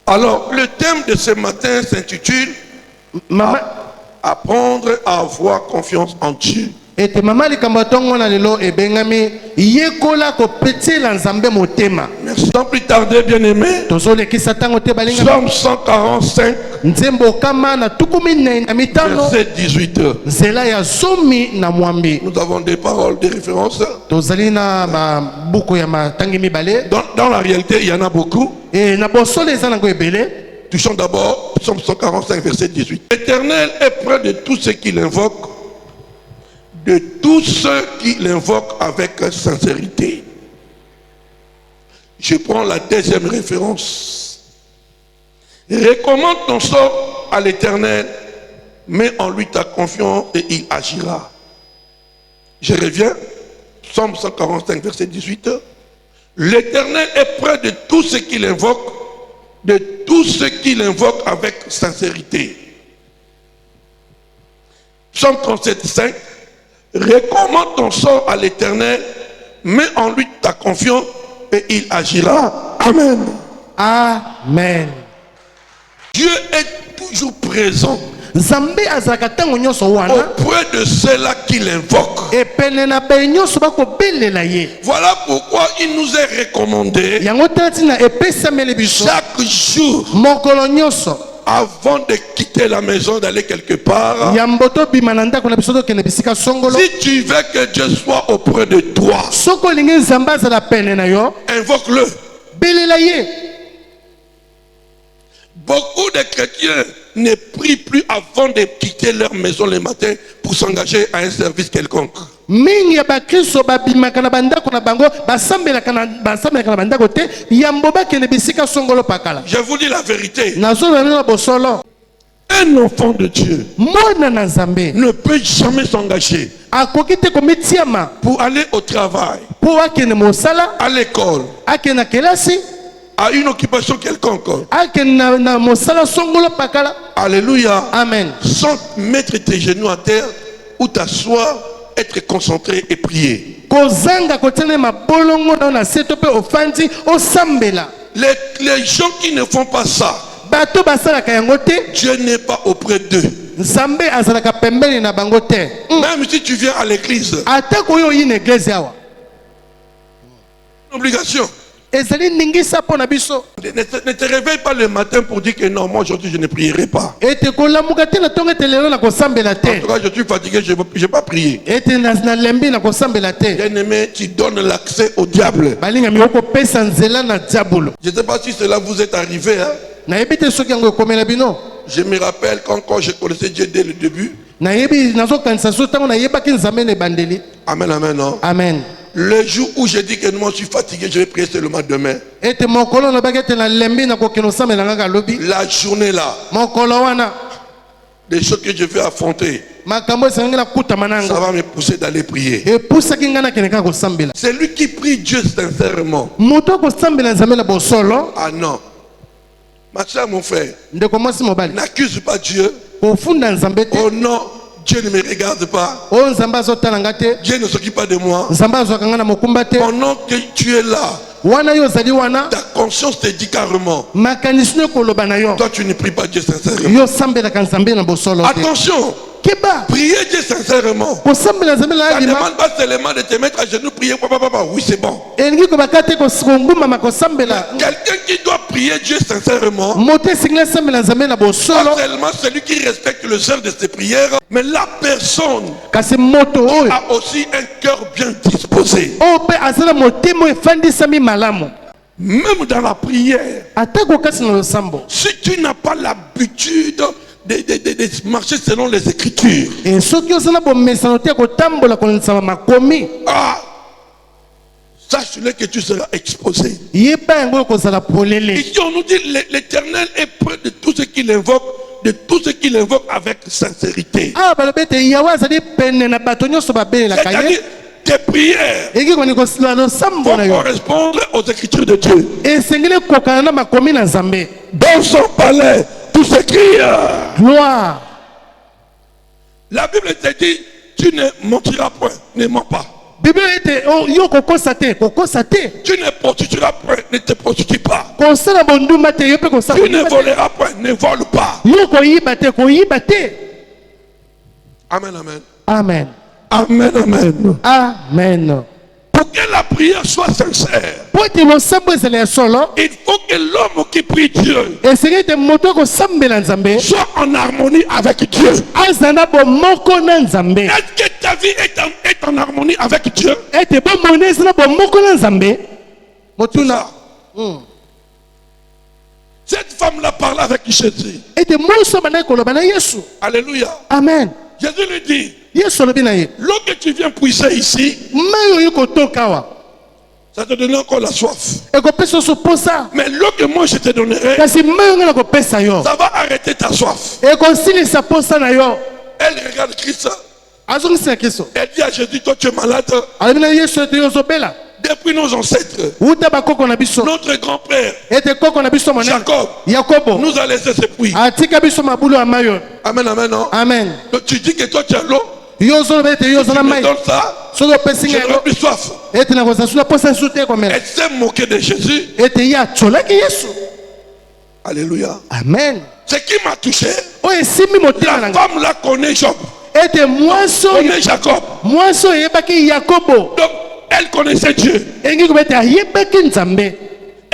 Alors, le thème de ce matin s'intitule Apprendre à avoir confiance en Dieu. Ete mama likambatongo na lelo ebengami yekola ko petela nzambe motema. Merci. Sans plus tarder, bien-aimé. Tozole kisatango te balinga. Psalm 145. Nzembo kama na tukumi na mitano. Verset 18. Zela ya zomi na mwambi. Nous avons des paroles de référence. Tozali na ba buku ya matangi mibale. Dans la réalité, il y en a beaucoup. Et na bosole za nango ebele. Touchons d'abord Psalm 145, verset 18. L'Éternel est près de tous ceux qui l'invoquent, de tous ceux qui l'invoquent avec sincérité. Je prends la deuxième référence. Recommande ton sort à l'Éternel, mets en lui ta confiance et il agira. Je reviens, Psalm 145, verset 18. L'Éternel est près de tous ceux qui l'invoquent, de tous ceux qui l'invoquent avec sincérité. Psalm 37, 5. Recommande ton sort à l'Éternel, mets en lui ta confiance et il agira. Amen. Amen. Dieu est toujours présent Nzambe azalaka tango nyonso wana auprès de ceux-là qui l'invoquent. epene na be nyonso bakobelela ye. Voilà pourquoi il nous est recommandé Yango tati na epesameli biso chaque jour, mokolo nyonso avant de quitter la maison, d'aller quelque part. yamboto bima ndako na biso tokende bisika songolo. Si tu veux que Dieu soit auprès de toi, Soko lingi nzambe azala pene na yo invoque-le. belela ye. Beaucoup de chrétiens ne prient plus avant de quitter leur maison le matin pour s'engager à un service quelconque. Mingi ya bakristo babimaka na bandako na bango basambelaka na bandako te yambo bakende bisika songolo pakala. Je vous dis la vérité. Nazoloba na bosolo. Un enfant de Dieu Mwana na nzambe ne peut jamais s'engager akoki te komitiama pour aller au travail, po akende mosala, à l'école, akende na kelasi, à une occupation quelconque. akende na mosala songolo pakala. Alléluia. Amen. Sans mettre tes genoux à terre ou t'asseoir, être concentré et prier. Kozanga kotene mabolongo na seto pe ofandi osambela. Les gens qui ne font pas ça, Bato basalaka yango te, Dieu n'est pas auprès d'eux. nzambe azalaka pembeni na bango te. Même si tu viens à l'église, Atako yo yine eglise awa. obligation. Ezali ningisa po na biso. Ne te réveille pas le matin pour dire que non, moi aujourd'hui je ne prierai pas. Ete kolamuka te na tongo ete lelo na kosambela En te. tout cas, je suis fatigué, je ne vais pas prier. Ete na lembi na kosambela te. Bien-aimé, tu donnes l'accès au diable. Balinga mi okopesa nzela na diabolo. Je ne sais pas si cela vous est arrivé. Hein? Nayebi te soki yango ekomela bino. Je me rappelle quand je connaissais Dieu dès le début. Nayebi nazokanisa so ntango nayebaki nzambe na ebandeli. Amen, amen. Non? Amen. Le jour où j'ai dit que moi je suis fatigué, je vais prier seulement demain. Ete mokolo na bakete na lembi na kokeno sambela ngaka lobi. La journée là, Mokolo wana des choses que je vais affronter, makambo esengela kuta ça mananga. va me pousser d'aller prier. Epusaki ngana keneka kosambela. C'est lui qui prie Dieu sincèrement. Moto kosambela nzambe na bosolo. Ah non. Ma soeur, mon frère, Ndeko mwasi mobali. n'accuse pas Dieu. Kofunda nzambe te. Oh non, Dieu ne me regarde pas. O nzambe azotala nga te. Dieu ne s'occupe pas de moi. Nzambe azwaka nga na mokumba te. Pendant que tu es là, Wana yo ozali wana. ta conscience te dit carrément, Makanisi no koloba na yo. toi tu ne pries pas Dieu sincèrement. Yo sambelaka nzambe na bosolo te. Attention, Keba. prier Dieu sincèrement. Kosambela nzambe na Ça ne alima. demande pas seulement de te mettre à genoux, prier, papa, oui c'est bon. Elingi kobaka te konguma makosambela. Quelqu'un qui doit prier Dieu sincèrement, Moto esengela sambela nzambe na bosolo. pas seulement celui qui respecte le sens de ses prières, mais la personne Kasi moto oyo. a aussi un cœur bien disposé. Oyo pe azala motema efandisami malamu. Même dans la prière, Atako kasi na losambo. si tu n'as pas l'habitude de marcher selon les Écritures, E soki ozala bomesano te kotambola kolonisa makomi. sache-le que tu seras exposé. Yeba yango kozala polele. Ici on nous dit l'Éternel est près de tous ceux qui l'invoquent, de tous ceux qui l'invoquent avec sincérité. Ah balobete yawe azali pene na bato nyonso babelelaka ye. C'est-à-dire tes prières Eki koni kosila losambo vont na yo. correspondre aux Écritures de Dieu. Esengeli kokana na makomi na nzambe. Dans son palais, tout s'écrit. Gloire. La Bible te dit, tu ne mentiras point, ne mens pas. Bible était yo kokosate Tu ne prostitueras point, ne te prostitue pas. kosala bonduma te yo pe kosala Tu ne voleras point, ne vole pas. yo koyiba te Amen, amen. amen Amen, amen. amen. Pour que la prière soit sincère, Po te losambo ezala ya solo il faut que l'homme qui prie Dieu esengeli ete moto akosambela nzambe soit en harmonie avec Dieu. aza na bomoko na nzambe. Est-ce que ta vie est en harmonie avec Dieu? Ete bomona eza na bomoko na nzambe motuna. Cette femme-là parlait avec Jésus. Ete moso bana koloba na Yesu. Alléluia. Amen. Jésus lui dit, Yesu alobi na ye l'eau que tu viens puiser ici, mai oyo kotoka wa ça te donne encore la soif. ekopesa so posa, Mais l'eau que moi je te donnerai, kasi mai oyo nga nakopesa yo ça va arrêter ta soif. ekosilisa posa na yo. Elle regarde Christ. azongisi na Kristo Elle dit à Jésus, toi tu es malade. alobi na Yesu ete yo ozobela Depuis nos ancêtres, uta bakoko na biso notre grand-père, ete koko na biso monene Jacob, Yakobo nous a laissé ce puits. atika biso mabulu ya mai oyo. Amen, amen, non? Amen. Donc tu dis que toi tu as l'eau, yo ozoloba ete yo tu oza na me mai donnes ça, soki opesi je nga n'aurai yango plus soif. ete nakozala so na posa lisu te komela. Elle s'est moquée de Jésus. Ete ye atyolaki Yesu. Alléluia. Amen. Ce qui m'a touché, oyo esimbi motema na la nga femme là connaît Job, ete mwasi oyo connaît Jacob. oyebaki Yakobo Donc elle connaissait Dieu. engi koba ete ayebaki nzambe.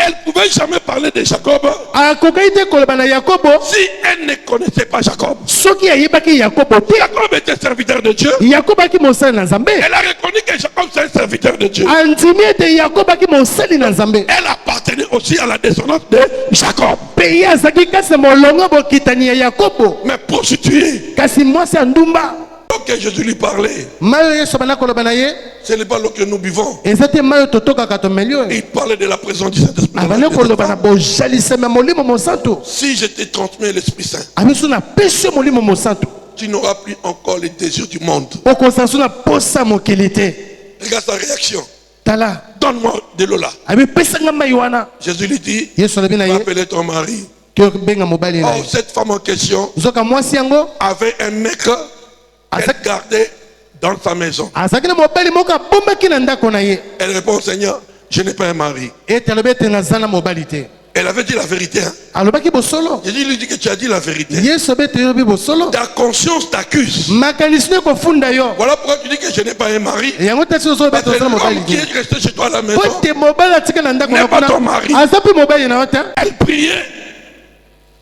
Elle ne pouvait jamais parler de Jacob akokaki te koloba na Yakobo si elle ne connaissait pas Jacob. soki ayebaki Yakobo te. Jacob était serviteur de Dieu. Yakobo aki mosali na nzambe. Elle a reconnu que Jacob c'est un serviteur de Dieu. andimi ete Yakobo aki mosali na nzambe. Elle appartenait aussi à la descendance de Jacob. mpe ye azalaki kasi molongo bokitani ya Yakobo, Mais prostituée. kasi mwasi ya ndumba. Donc Jésus lui parlait. mai oyo Yesu abanda koloba na ye Ce n'est pas l'eau que nous buvons. eza te mai oyo totokaka tomeli oyo. Il parlait de la présence du Saint-Esprit. abanda koloba na bojalisema ya molimo mosantu. Si je te transmets l'Esprit Saint, abiso napesi yo molimo mosantu tu n'auras plus encore les désirs du monde. okozala so na posa mokili te. Regarde sa réaction. tala Donne-moi de l'eau là. abi pesanga mai wana. Jésus lui dit, Yesu alobi na va ye appeler ton mari. tobenga mobali na Oh, ye. cette femme en question nzoka mwasi yango avait un mec qu'elle gardait dans sa maison. azalaki na mobali moko abombaki na ndako na ye. Elle répond au Seigneur, je n'ai pas un mari. ete alobi ete naza na mobali te. Elle avait dit la vérité. Hein? alobaki bosolo. Jésus lui dit que tu as dit la vérité. Yesu abe ete yolobi bosolo. Ta conscience t'accuse. makanisi no ekofunda yo. Voilà pourquoi tu dis que je n'ai pas un mari. yango tasi ozolobi Parce ete que oza na mobali l'homme qui te. est resté chez toi à la maison, po te mobali atika na ndako n'est na pas ton kuna mari. aza mpe mobali na yo te. Elle priait.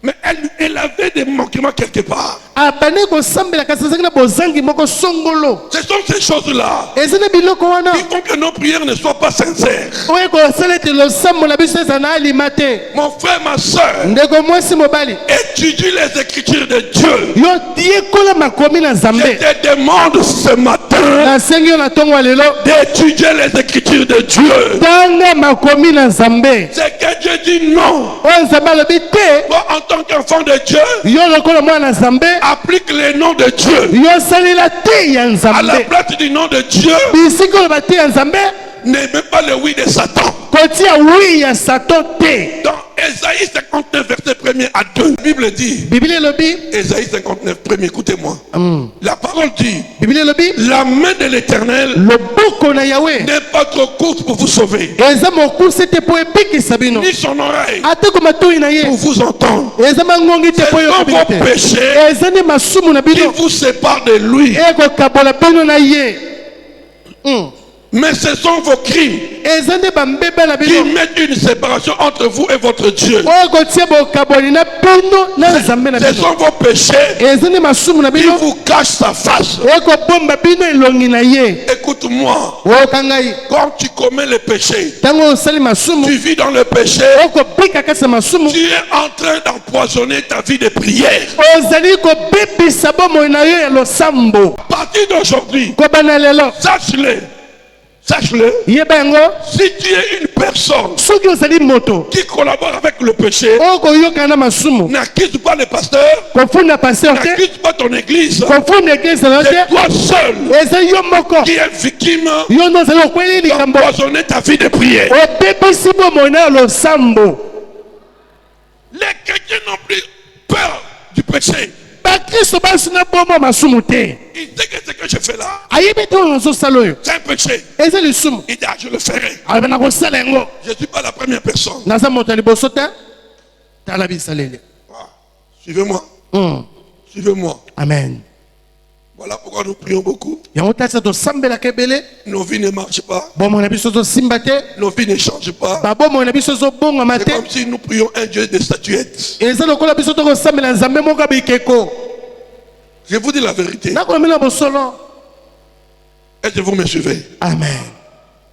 Mais elle avait des manquements quelque part. abandi kosambela kasi azalaki na bozangi moko songolo. Ce sont ces choses-là eza na biloko wana qui font que nos prières ne soient pas sincères. oyo ekosala ete losambo na biso eza na alima te. Mon frère, ma soeur, ndeko mwasi mobali étudie les écritures de Dieu. yo yekola makomi na Je nzambe. te demande ce matin nasengi yo na ntongo ya lelo d'étudier les écritures de Dieu. tanga makomi na nzambe C'est que Dieu dit non. oyo nzambe alobi te. Toi, en tant qu'enfant de Dieu, yo lokola mwana na nzambe applique les noms de Dieu. yo salela te ya À la nzambe. place du nom de Dieu, bisika oloba te ya nzambe n'aimez pas le oui de Satan. kotia wi ya satan te. Dans Ésaïe 59, verset 1er à 2, la Bible dit, biblia elobi Ésaïe 59, 1er, écoutez-moi. La parole dit, biblia elobi la main de l'Éternel loboko na yawe n'est pas trop courte pour vous sauver, eza mokuse te mpo ebikisa bino, ni son oreille ateko matoi na ye pour vous entendre. eza mangongi te Ce mpo sont yokobi vos te. péchés eza nde masumu na qui bino vous séparent de lui. ekokabola bino na ye. Mais ce sont vos crimes eza nde bambeba na qui bino mettent une séparation entre vous et votre Dieu. oyo kotia bokaboli na bino na nzambe na Ce bino. sont vos péchés eza nde masumu na qui bino vous cachent sa face. ekobomba bino elongi na ye. Écoute-moi, oyoka ngai quand tu commets le péché, ntango osali masumu tu vis dans le péché, okobika kasi ya masumu tu es en train d'empoisonner ta vie de prière. ozali kobebisa bomoi na yo ya losambo. À partir d'aujourd'hui, kobana lelo sache-le, yeba yango si tu es une personne soki ozali moto qui collabore avec le péché, okoyokana na masumu n'accuse pas le pasteur, kofunda paster te n'accuse pas ton église, kofunda eglise na yo c'est te toi seul eza yo moko qui es victime yo nde ozali okweli likambo d'empoisonner ta vie de prière. obebisi bomoi na yo losambo. Les chrétiens n'ont plus peur du péché. bakristo basi na bombo masumu te. Il dit que ce que je fais là, Ayebi te ozosala oyo. c'est un péché. Eza lisumu. Il dit, ah, je le ferai. Abe na kosala yango. Je ne suis pas la première personne. Naza moto ya liboso te. Tala bisaleli. Ah, suivez-moi. Suivez-moi. Amen. Voilà pourquoi nous prions beaucoup. Yango tasa tosambelaka ebele. Nos vies ne marchent pas. Bomoi na biso tosimba te. Nos vies ne changent pas. Babomoi na biso ezobongama C'est te. comme si nous prions un Dieu de statuettes. Eza lokola biso tokosambela nzambe moko ya bikeko. Je vous dis la vérité. Nakolomela bosolo. Est-ce que vous me suivez? Amen.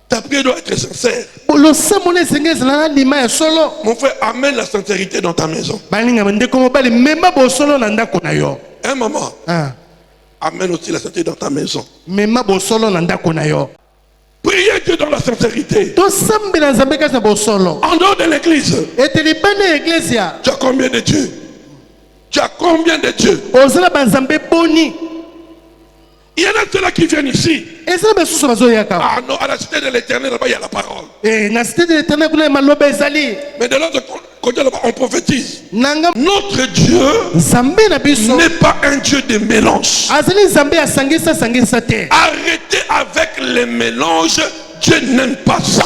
Ta prière doit être sincère. Losamona esenge ezala na ndima ya solo. Mon frère, amène la sincérité dans ta maison. Balinga ndeko mobali mema bosolo na ndako na yo. Un moment, Ah. amène aussi la sincérité dans ta maison. Mema bosolo na ndako na yo. Priez Dieu dans la sincérité. Tosambela nzambe kasi na bosolo. En dehors de l'église, Ete libanda ya eglezia. tu as combien de dieux? Tu as combien de dieux? Ozala banzambe boni. Il y en a ceux-là qui viennent ici. Ezala basusu bazoyaka. Ah non, à la cité de l'éternel, là-bas, il y a la parole. Na cité de l'éternel kuna maloba ezali. Mais de l'autre côté, là-bas, on prophétise. Nanga Notre Dieu nzambe na biso. n'est pas un Dieu de mélange. Azali nzambe asangisa sangisa te. Arrêtez avec les mélanges. Dieu n'aime pas ça.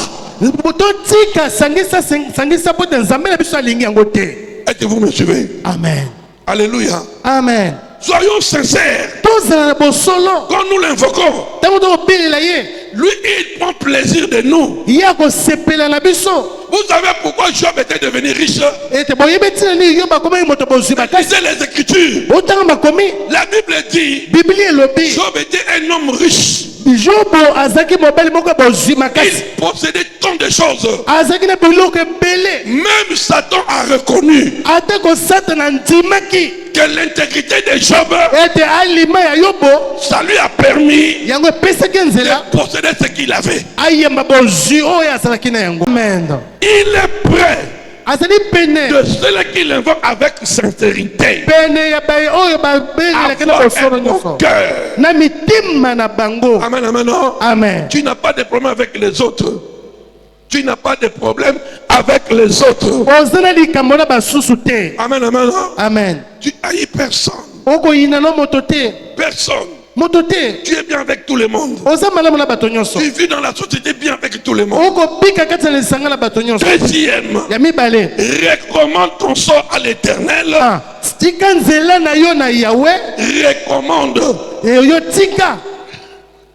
Totika sangisa sangisa pote nzambe na biso alingi yango te. Est-ce que vous me suivez? Amen. Alléluia. Amen. Soyons sincères. Tozala na bosolo. Quand nous l'invoquons, Tango tokobelela ye. lui, il prend plaisir de nous. Ye akosepela na biso. Vous savez pourquoi Job était devenu riche? Ete boyebi ntina nini yo bakomaki moto bozwi makasi. Lisez les Écritures. Otanga makomi. La Bible dit, Biblia elobi. Job était un homme riche. Jobo azaki mobali moko bozwi makasi. Il possédait tant de choses. Azaki na biloko ebele. Même Satan a reconnu Ate ko Satana ndimaki. que l'intégrité de Job, Ete alima ya yobo. ça lui a permis Yango epesaki nzela. de posséder ce qu'il avait. Ayemba bozwi oyo azalaki na yango. Amen. Il est prêt Azali pene. de ceux qui l'invoquent avec sincérité. Pene ya baye oyo babelelaki na Avoir bosolo un bon nyonso. cœur. Na mitima na bango. Amen, amen, non? Amen. Tu n'as pas de problème avec les autres. Tu n'as pas de problème avec les autres. Ozana likambo na basusu te. Amen, amen, non? Amen. Tu haïs personne. Okoyina no moto te. Personne. Moto te. Tu es bien avec tout le monde. Oza malamu na bato nyonso. Tu vis dans la société bien avec tout le monde. Okobika kati na lisanga na bato nyonso. Deuxième, Ya mibale. recommande ton sort à l'éternel. Ah, tika nzela na yo na Yahweh. Recommande Yo tika.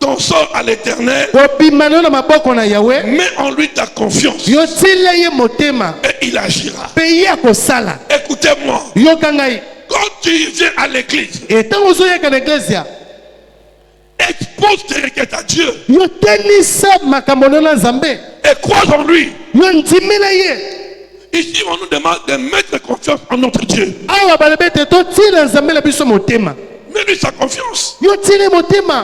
ton sort à l'éternel. Obima na maboko na Yahweh. Mets en lui ta confiance Yo tila ye motema. et il agira. Pe ye akosala. Écoutez-moi. Yo kangai. Quand tu viens à l'église, Et tango ozoyaka na eglezia. expose tes requêtes à Dieu Yo tenisa makambo na Nzambe. et crois en lui. Yo ndimela ye. Ici, on nous demande de mettre confiance en notre Dieu. Awa balebete to tila Nzambe la biso motema. Mets-lui sa confiance. Yo tile motema.